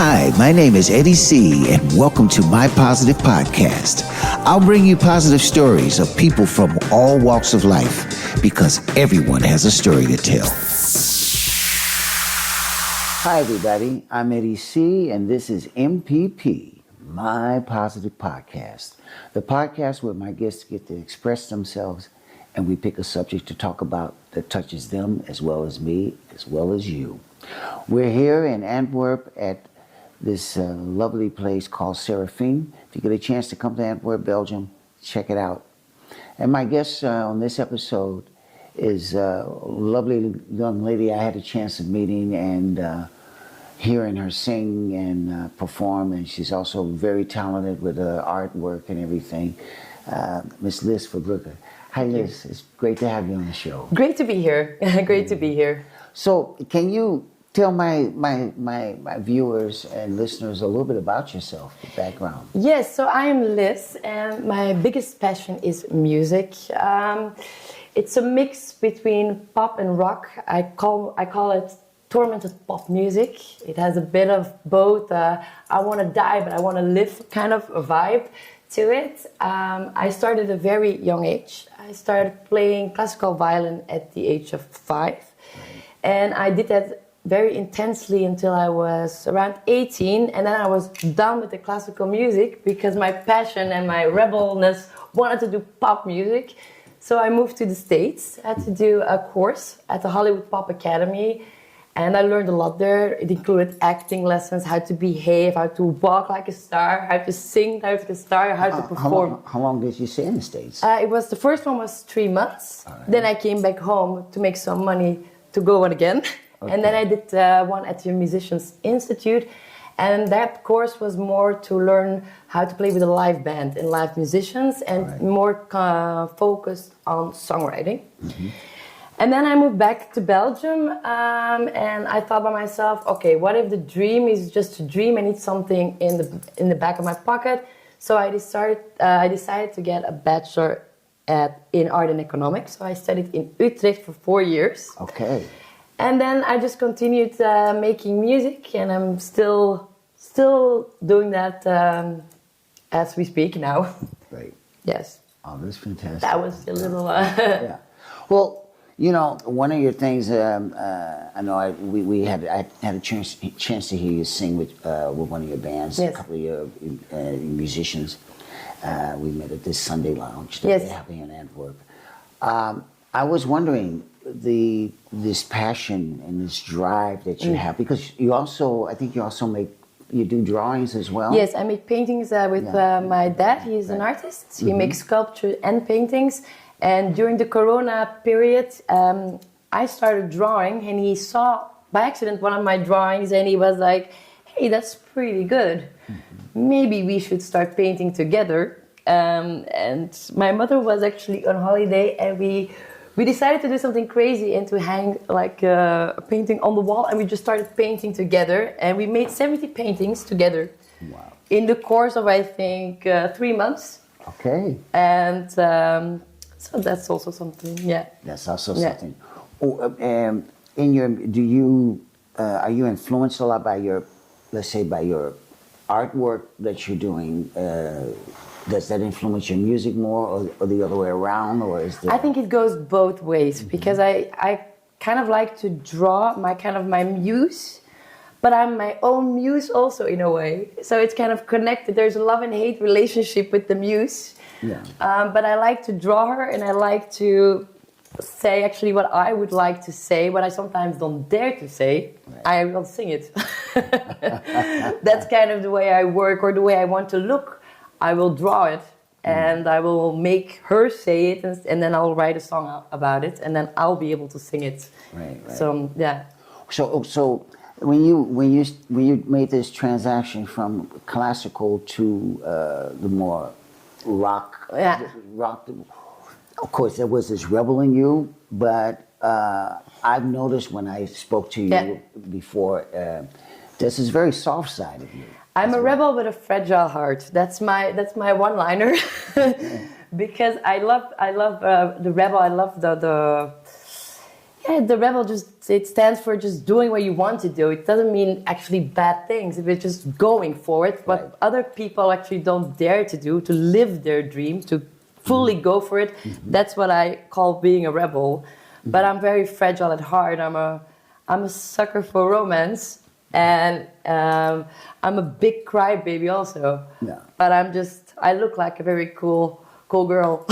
Hi, my name is Eddie C., and welcome to my Positive Podcast. I'll bring you positive stories of people from all walks of life because everyone has a story to tell. Hi, everybody. I'm Eddie C., and this is MPP, my Positive Podcast. The podcast where my guests get to express themselves and we pick a subject to talk about that touches them as well as me, as well as you. We're here in Antwerp at this lovely place called Seraphine. If you get a chance to come to Antwerp, Belgium, check it out. And my guest on this episode is a lovely young lady I had a chance of meeting and hearing her sing and perform. And she's also very talented with artwork and everything. Miss Liz Verbruggen. Hi, Liz. It's great to have you on the show. Great to be here. Great to be here. So, can you tell my viewers and listeners a little bit about yourself, your background? Yes, so I am Liz, and my biggest passion is music. It's a mix between pop and rock. I call it tormented pop music. It has a bit of both. I want to die, but I want to live kind of a vibe to it. I started at a very young age. I started playing classical violin at the age of 5. And I did that very intensely until I was around 18. And then I was done with the classical music because my passion and my rebelness wanted to do pop music. So I moved to the States. I had to do a course at the Hollywood Pop Academy. And I learned a lot there. It included acting lessons, how to behave, how to walk like a star, how to sing like a star, how to perform. How long did you stay in the States? The first one was 3 months. Right. Then I came back home to make some money to go on again. Okay. And then I did one at the Musicians Institute. And that course was more to learn how to play with a live band and live musicians and more focused on songwriting. Mm-hmm. And then I moved back to Belgium, and I thought by myself, okay, what if the dream is just a dream? I need something in the back of my pocket. So I decided to get a bachelor in art and economics. So I studied in Utrecht for 4 years. Okay. And then I just continued making music, and I'm still doing that as we speak now. Right. Yes. Oh, that's fantastic. That was a little. Yeah. Well. You know, one of your things, I know I had a chance to hear you sing with one of your bands, yes. A couple of your musicians. We met at this Sunday Lounge that they have here in Antwerp. I was wondering this passion and this drive that you have, because you do drawings as well? Yes, I make paintings with my dad. He's an artist. He makes sculpture and paintings. And during the Corona period, I started drawing, and he saw by accident one of my drawings, and he was like, hey, that's pretty good. Mm-hmm. Maybe we should start painting together. And my mother was actually on holiday, and we decided to do something crazy and to hang like a painting on the wall, and we just started painting together, and we made 70 paintings together. Wow. In the course of, I think, 3 months. Okay. And so that's also something, That's also something. Oh, are you influenced a lot by your artwork that you're doing? Does that influence your music more, or the other way around, or is there? I think it goes both ways, because I kind of like to draw my muse, but I'm my own muse also in a way. So it's kind of connected. There's a love and hate relationship with the muse. Yeah. But I like to draw her, and I like to say actually what I would like to say, what I sometimes don't dare to say. Right. I will sing it. That's kind of the way I work, or the way I want to look. I will draw it, and I will make her say it, and then I'll write a song about it, and then I'll be able to sing it. Right. So yeah. So when you made this transaction from classical to the more rock, of course there was this rebel in you, but I've noticed when I spoke to you before, there's this very soft side of you. I'm a rebel with a fragile heart. That's my one-liner. Because I love the rebel. I love Yeah, the rebel it stands for just doing what you want to do. It doesn't mean actually bad things. It's just going for it. What Right. other people actually don't dare to do, to live their dream, to fully go for it. That's what I call being a rebel. But I'm very fragile at heart. I'm a sucker for romance, and I'm a big crybaby also. Yeah. But I look like a very cool girl.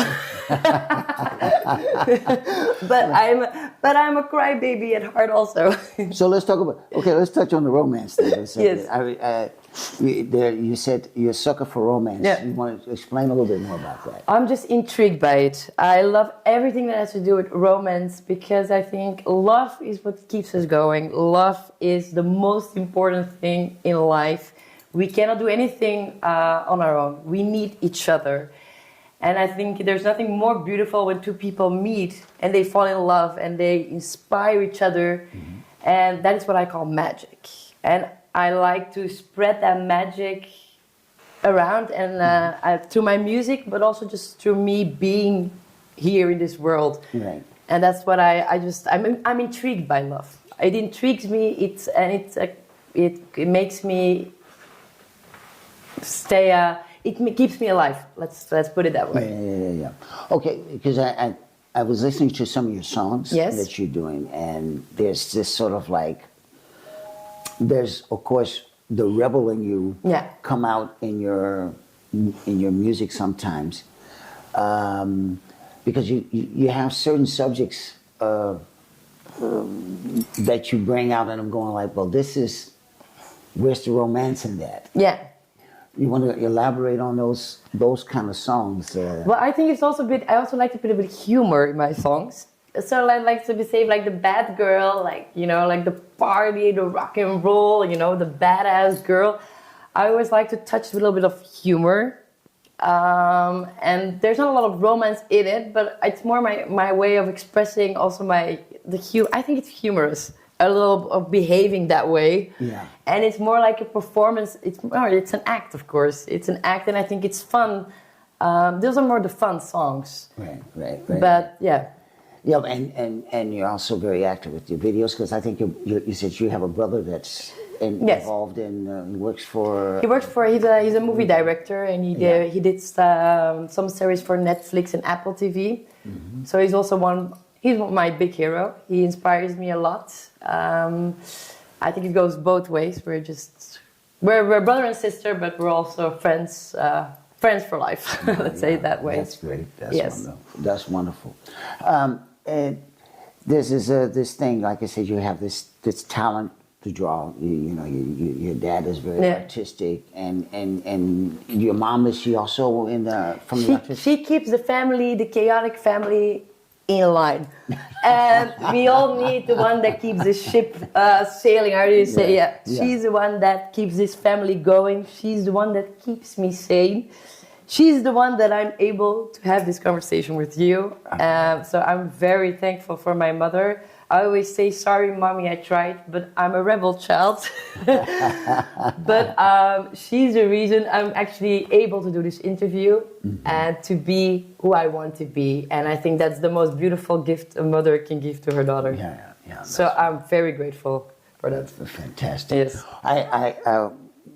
but I'm a crybaby at heart also. So let's touch on the romance thing for a second. Yes. You said you're a sucker for romance. Yeah. You want to explain a little bit more about that? I'm just intrigued by it. I love everything that has to do with romance because I think love is what keeps us going. Love is the most important thing in life. We cannot do anything on our own. We need each other. And I think there's nothing more beautiful when two people meet and they fall in love and they inspire each other. And that is what I call magic. And I like to spread that magic around and through my music, but also just through me being here in this world. Right. And that's what I'm intrigued by love. It intrigues me. It makes me stay. It keeps me alive. Let's put it that way. Yeah. Okay, because I was listening to some of your songs Yes. that you're doing, and there's this sort of like, there's of course the rebel in you Yeah. come out in your music sometimes, because you have certain subjects that you bring out, and I'm going like, well, where's the romance in that? Yeah. You want to elaborate on those kind of songs? Well, I think it's also I also like to put a bit of humor in my songs. So I like to be say like the bad girl, like like the party, the rock and roll, the badass girl. I always like to touch a little bit of humor, and there's not a lot of romance in it, but it's more my way of expressing also I think it's humorous. A little of behaving that way, Yeah. And it's more like a performance. It's an act, of course. It's an act, and I think it's fun. Those are more the fun songs. Right. But yeah, and you're also very active with your videos, because I think you said you have a brother that's Yes. involved in. He works for. he's a movie director, and he did some series for Netflix and Apple TV. So he's also he's my big hero. He inspires me a lot. I think it goes both ways. We're brother and sister, but we're also friends for life. Let's say it that way. That's great. That's Yes. wonderful. That's wonderful. And this is this thing. Like I said, you have this talent to draw. Your dad is very artistic, and your mom, is she also from the artistic? She keeps the chaotic family in line. And we all need the one that keeps the ship sailing. How do you say? Yeah. She's the one that keeps this family going. She's the one that keeps me sane. She's the one that I'm able to have this conversation with you. So I'm very thankful for my mother. I always say, sorry, mommy, I tried, but I'm a rebel child. But she's the reason I'm actually able to do this interview and to be who I want to be. And I think that's the most beautiful gift a mother can give to her daughter. Yeah. So I'm very grateful for that. That's fantastic. Yes. I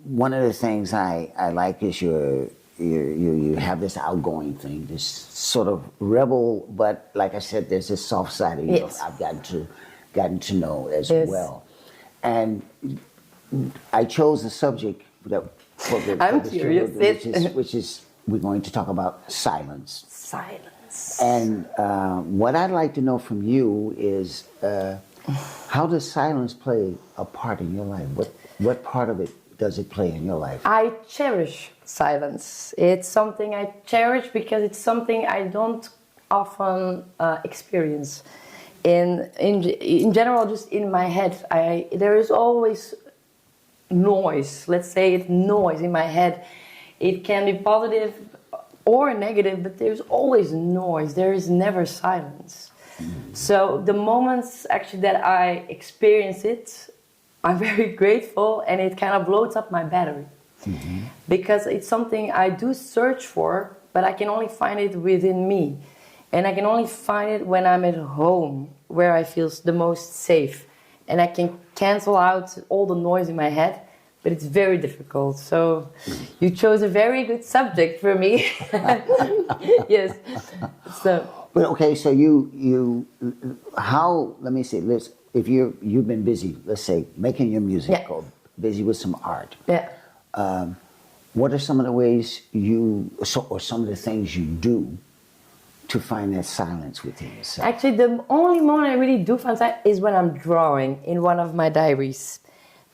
one of the things I like is you have this outgoing thing, this sort of rebel, but like I said, there's this soft side of you. Yes. I've gotten to know as Yes. well. And I chose the subject for I'm the curious. studio, which is we're going to talk about silence. Silence. And what I'd like to know from you is how does silence play a part in your life? What part of it does it play in your life? I cherish silence. It's something I cherish because it's something I don't often experience. In general, just in my head, there is always noise. Let's say it's noise in my head. It can be positive or negative, but there's always noise. There is never silence. So the moments actually that I experience it, I'm very grateful, and it kind of blows up my battery. Because it's something I do search for, but I can only find it within me. And I can only find it when I'm at home, where I feel the most safe. And I can cancel out all the noise in my head, but it's very difficult. So you chose a very good subject for me. Yes. So. But okay, so let me say, if you've been busy, let's say, making your music, Yeah. or busy with some art. Yeah. What are some of the ways or some of the things you do to find that silence within yourself? Actually, the only moment I really do find silence is when I'm drawing in one of my diaries.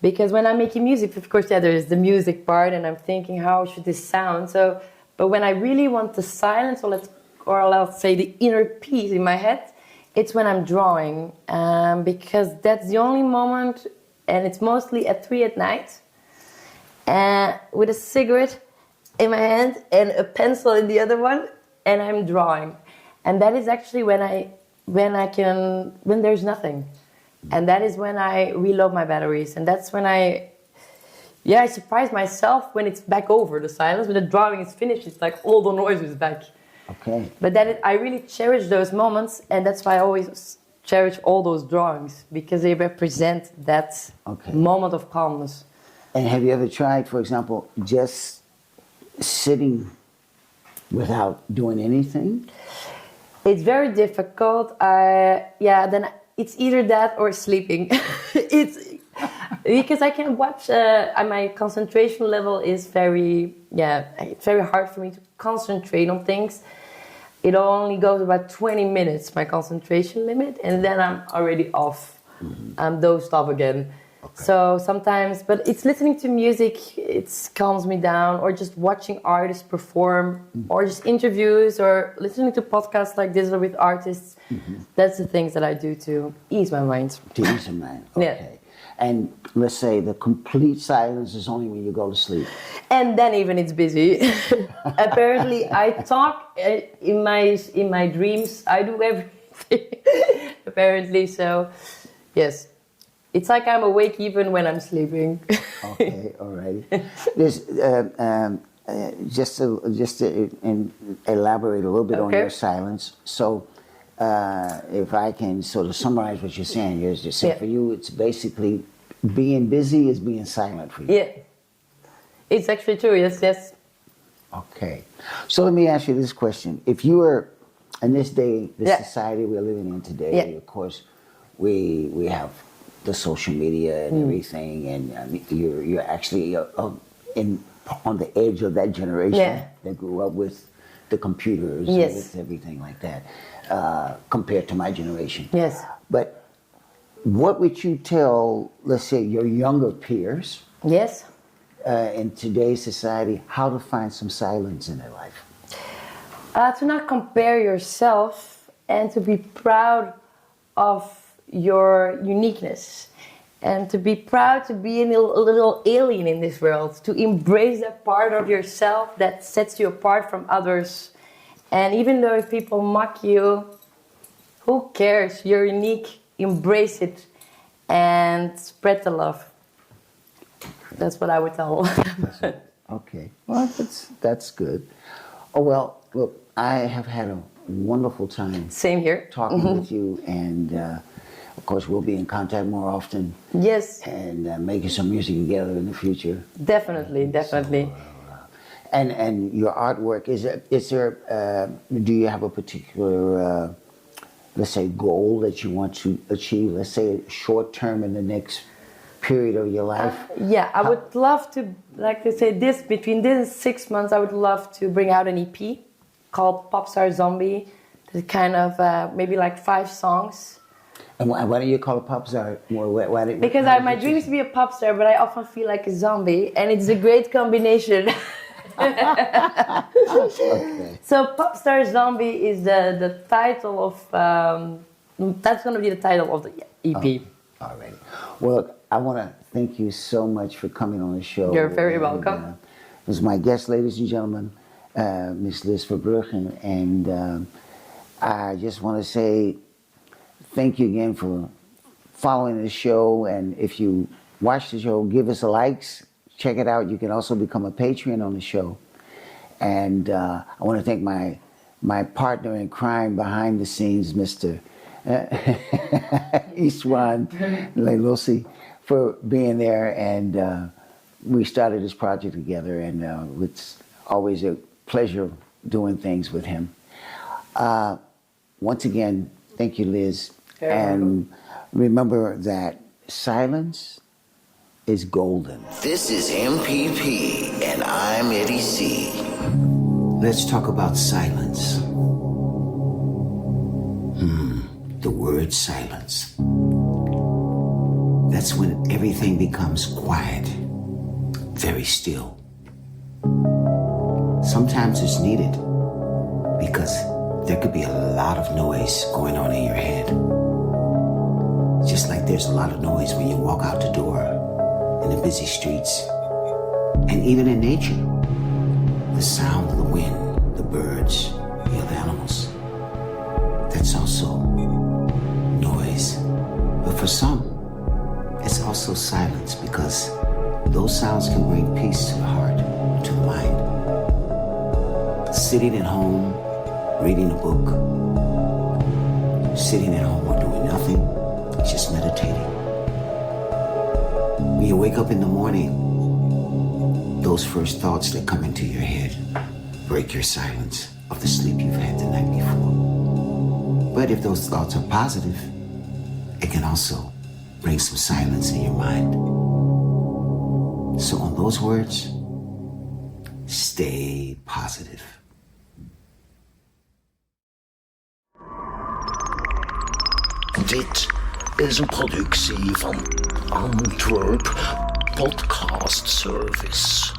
Because when I'm making music, of course, there is the music part, and I'm thinking, how should this sound? So, but when I really want the silence, or let's say the inner peace in my head, it's when I'm drawing. Because that's the only moment, and it's mostly at 3 at night, with a cigarette in my hand and a pencil in the other one, and I'm drawing. And that is actually when there's nothing. And that is when I reload my batteries. And that's when I surprise myself when it's back over, the silence. When the drawing is finished, it's like all the noise is back. Okay. But I really cherish those moments, and that's why I always cherish all those drawings, because they represent that moment of calmness. And have you ever tried, for example, just sitting without doing anything? It's very difficult. Then it's either that or sleeping. It's because I can watch. My concentration level is it's very hard for me to concentrate on things. It only goes about 20 minutes, my concentration limit, and then I'm already off. I'm dozed off again. Okay. So sometimes, but it's listening to music, it calms me down, or just watching artists perform, or just interviews, or listening to podcasts like this with artists. That's the things that I do to ease my mind. To ease your mind, okay. Yeah. And let's say the complete silence is only when you go to sleep. And then even it's busy. Apparently, I talk in my dreams. I do everything. Apparently, so yes. It's like I'm awake even when I'm sleeping. Okay, all righty. Just to elaborate a little bit on your silence. So, if I can sort of summarize what you're saying, for you, it's basically being busy is being silent for you. Yeah, it's actually true. Yes. Okay, so let me ask you this question: if you were in this day, this society we're living in today, of course, we have the social media and everything, and you're actually on the edge of that generation that grew up with the computers and with everything like that, compared to my generation. Yes. But what would you tell, let's say, your younger peers? Yes. In today's society, how to find some silence in their life? To not compare yourself, and to be proud of your uniqueness, and to be proud to be a little alien in this world, to embrace that part of yourself that sets you apart from others. And even though if people mock you, who cares? You're unique. Embrace it and spread the love. That's what I would tell. Okay, well, that's good. Oh, well, look, I have had a wonderful time. Same here. Talking with you, and of course, we'll be in contact more often. Yes. And making some music together in the future. Definitely. So, and your artwork, do you have a particular, let's say, goal that you want to achieve? Let's say short term in the next period of your life? I would love to, like they say, between this 6 months, I would love to bring out an EP called Popstar Zombie. It's kind of maybe like 5 songs. And why don't you call it pop star? Because my dream is to be a pop star, but I often feel like a zombie, and it's a great combination. Okay. So Popstar Zombie is the title of, that's going to be the title of the EP. Oh, all right. Well, I want to thank you so much for coming on the show. You're very welcome. This is my guest, ladies and gentlemen, Miss Liz Verbruggen, and I just want to say thank you again for following the show, and if you watch the show, give us a likes, check it out. You can also become a Patreon on the show. And I want to thank my my partner in crime behind the scenes, Mr. Eastwan Leel-Össy, for being there. And we started this project together, and it's always a pleasure doing things with him. Once again, thank you, Liz. And remember that silence is golden. This is MPP, and I'm Eddie C. Let's talk about silence. The word silence. That's when everything becomes quiet, very still. Sometimes it's needed because there could be a lot of noise going on in your head. Just like there's a lot of noise when you walk out the door in the busy streets. And even in nature, the sound of the wind, the birds, the other animals, that's also noise. But for some, it's also silence, because those sounds can bring peace to the heart, to the mind. Sitting at home, reading a book, sitting at home or doing nothing, just meditating. When you wake up in the morning, those first thoughts that come into your head break your silence of the sleep you've had the night before. But if those thoughts are positive, it can also bring some silence in your mind. So on those words, stay positive. Dit is een productie van Antwerp Podcast Service.